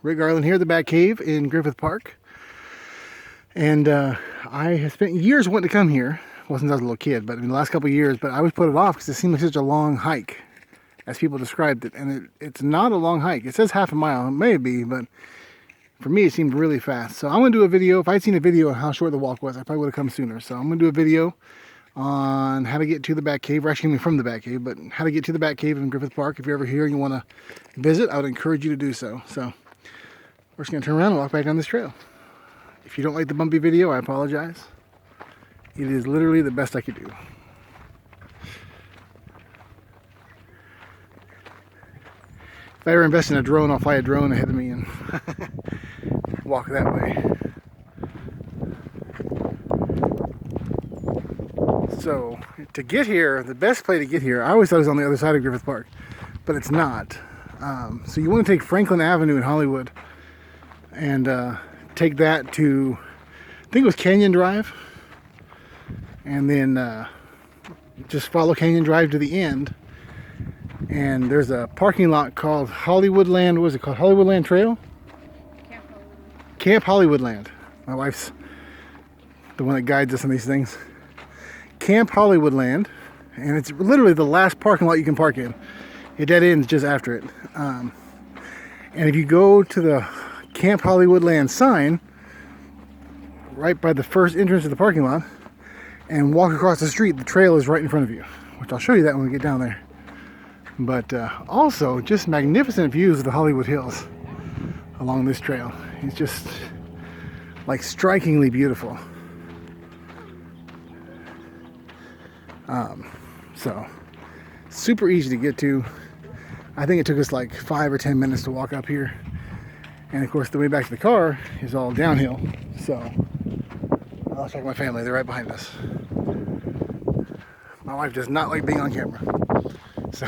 Rick Garland here at the Bat Cave in Griffith Park. And I have spent years wanting to come here. Well, since I was a little kid, but in the last couple of years. But I always put it off because it seemed like such a long hike, as people described it. And it's not a long hike. It says half a mile. It may be, but for me it seemed really fast. So I'm going to do a video. If I'd seen a video on how short the walk was, I probably would have come sooner. So I'm going to do a video on how to get to the Bat Cave. We're actually coming from the Bat Cave, but how to get to the Bat Cave in Griffith Park. If you're ever here and you want to visit, I would encourage you to do so. So we're just going to turn around and walk back down this trail. If you don't like the bumpy video, I apologize. It is literally the best I could do. If I ever invest in a drone, I'll fly a drone ahead of me and walk that way. So, to get here, the best place to get here, I always thought it was on the other side of Griffith Park, but it's not. So you want to take Franklin Avenue in Hollywood and take that to, I think it was Canyon Drive, and then just follow Canyon Drive to the end. And there's a parking lot called Hollywoodland. What is it called? Hollywoodland Trail? Camp Hollywoodland. My wife's the one that guides us on these things. Camp Hollywoodland, and it's literally the last parking lot you can park in. It dead ends just after it. And if you go to the Camp Hollywoodland sign, right by the first entrance to the parking lot, and walk across the street, the trail is right in front of you, which I'll show you that when we get down there. But also, just magnificent views of the Hollywood Hills along this trail. It's just like strikingly beautiful. So super easy to get to. I think it took us like 5 or 10 minutes to walk up here. And of course the way back to the car is all downhill. So I'll check my family, they're right behind us. My wife does not like being on camera. So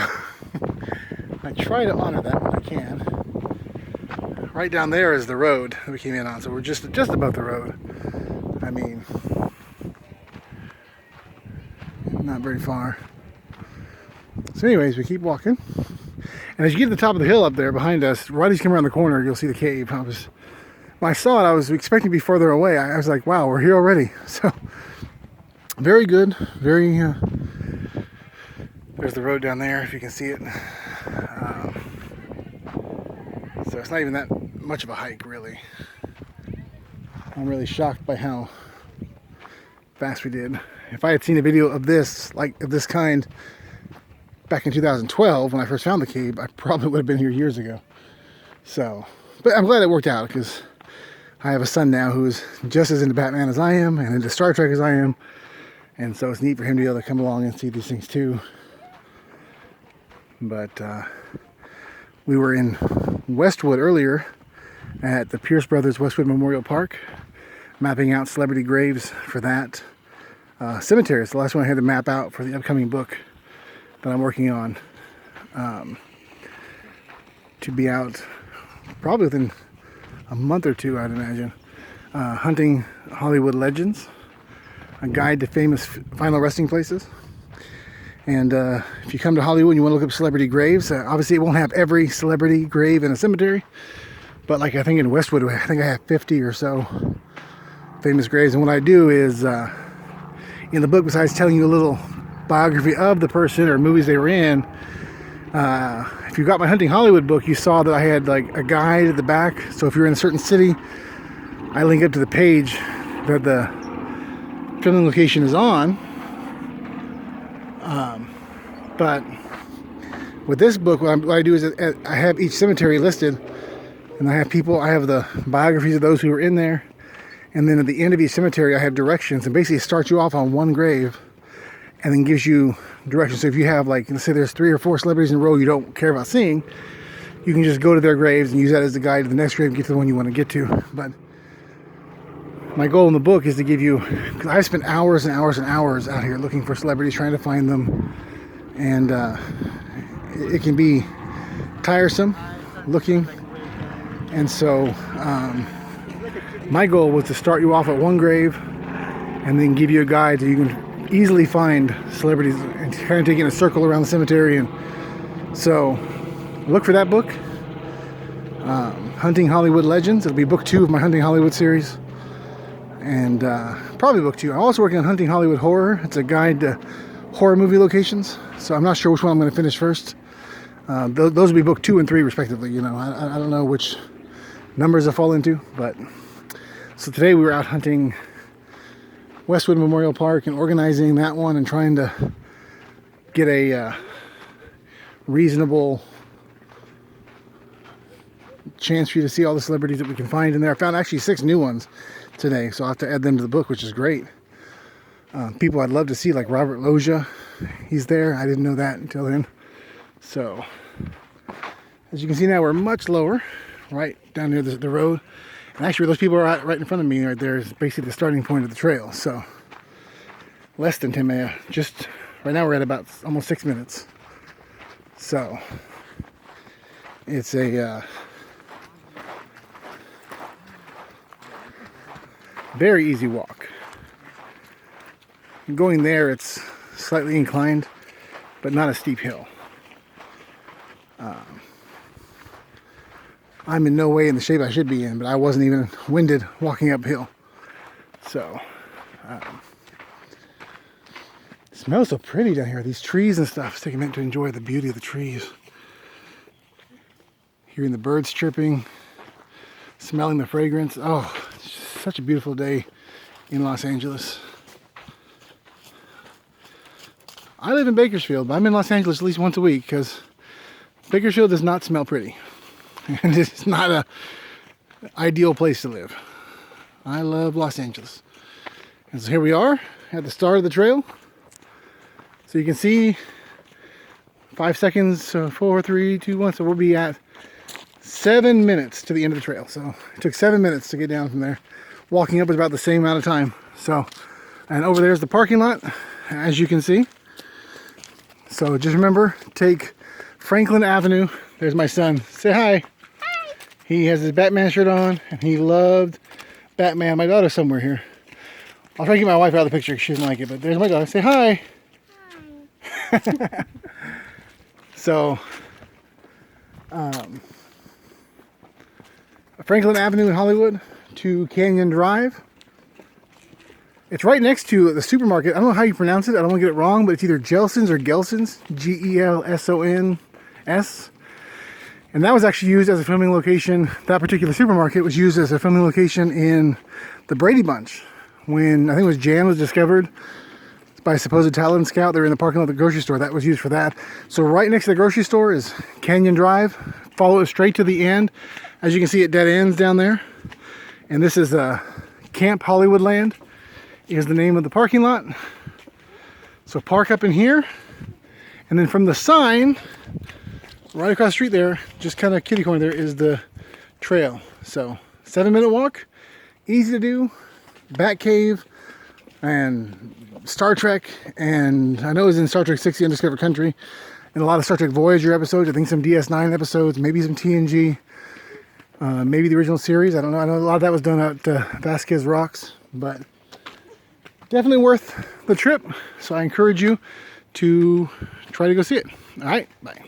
I try to honor that when I can. Right down there is the road that we came in on, so we're just above the road. I mean, not very far. So anyways, we keep walking. And as you get to the top of the hill up there behind us, right as you come around the corner, you'll see the cave. When I saw it, I was expecting to be further away. I was like, wow, we're here already. So very good. Very, there's the road down there, if you can see it. So it's not even that much of a hike, really. I'm really shocked by how fast we did. If I had seen a video of this, like of this kind, back in 2012 when I first found the cave, I probably would have been here years ago. So, but I'm glad it worked out because I have a son now who's just as into Batman as I am and into Star Trek as I am. And so it's neat for him to be able to come along and see these things too. But we were in Westwood earlier at the Pierce Brothers Westwood Memorial Park, mapping out celebrity graves for that cemetery. It's the last one I had to map out for the upcoming book that I'm working on, to be out probably within a month or two, I'd imagine. Hunting Hollywood Legends, a guide to famous final resting places. And if you come to Hollywood and you want to look up celebrity graves, obviously it won't have every celebrity grave in a cemetery, but like I think in Westwood, I think I have 50 or so famous graves. And what I do is, in the book, besides telling you a little biography of the person or movies they were in, if you got my Hunting Hollywood book, you saw that I had like a guide at the back. So if you're in a certain city, I link up to the page that the filming location is on. But with this book, what I do is I have each cemetery listed, and I have the biographies of those who were in there, and then at the end of each cemetery I have directions, and basically it starts you off on one grave and then gives you directions. So if you have, like, let's say there's 3 or 4 celebrities in a row you don't care about seeing, you can just go to their graves and use that as the guide to the next grave and get to the one you want to get to. But my goal in the book is to give you, because I spent hours and hours and hours out here looking for celebrities, trying to find them, and it can be tiresome looking. And so my goal was to start you off at one grave and then give you a guide so you can easily find celebrities and kind of take in a circle around the cemetery. And so look for that book. Hunting Hollywood Legends. It'll be book 2 of my Hunting Hollywood series. And probably book 2. I'm also working on Hunting Hollywood Horror. It's a guide to horror movie locations. So I'm not sure which one I'm going to finish first. Those will be book 2 and 3 respectively. You know, I don't know which numbers I fall into. But so today we were out hunting Westwood Memorial Park and organizing that one and trying to get a reasonable chance for you to see all the celebrities that we can find in there. I found actually 6 new ones today, so I'll have to add them to the book, which is great. People I'd love to see, like Robert Loggia, he's there. I didn't know that until then. So as you can see now, we're much lower, right down near the road. And actually, those people are right in front of me right there is basically the starting point of the trail. So less than 10 minutes. Just right now we're at about almost 6 minutes. So it's a very easy walk. Going there, it's slightly inclined, but not a steep hill. I'm in no way in the shape I should be in, but I wasn't even winded walking uphill. So, it smells so pretty down here. These trees and stuff. It's taking a minute to enjoy the beauty of the trees. Hearing the birds chirping, smelling the fragrance. Oh, it's just such a beautiful day in Los Angeles. I live in Bakersfield, but I'm in Los Angeles at least once a week because Bakersfield does not smell pretty. And it's not an ideal place to live. I love Los Angeles. And so here we are at the start of the trail. So you can see 5 seconds, 4, 3, 2, 1. So we'll be at 7 minutes to the end of the trail. So it took 7 minutes to get down from there. Walking up is about the same amount of time. So, and over there's the parking lot, as you can see. So just remember, take Franklin Avenue. There's my son. Say hi. Hi. He has his Batman shirt on, and he loved Batman. My daughter's somewhere here. I'll try to get my wife out of the picture. She doesn't like it, but there's my daughter. Say hi. Hi. So, Franklin Avenue in Hollywood to Canyon Drive. It's right next to the supermarket. I don't know how you pronounce it. I don't want to get it wrong, but it's either Gelson's or Gelson's. Gelsons. And that was actually used as a filming location. That particular supermarket was used as a filming location in the Brady Bunch. When I think it was Jan was discovered by a supposed talent scout. They were in the parking lot of the grocery store. That was used for that. So right next to the grocery store is Canyon Drive. Follow it straight to the end. As you can see, it dead ends down there. And this is Camp Hollywoodland is the name of the parking lot. So park up in here. And then from the sign, right across the street there, just kind of kitty corner there, is the trail. So 7-minute walk, easy to do. Bat Cave and Star Trek, and I know it was in Star Trek 6: The Undiscovered Country, and a lot of Star Trek Voyager episodes. I think some DS9 episodes, maybe some TNG, maybe the original series. I don't know. I know a lot of that was done at Vasquez Rocks, but definitely worth the trip. So I encourage you to try to go see it. All right, bye.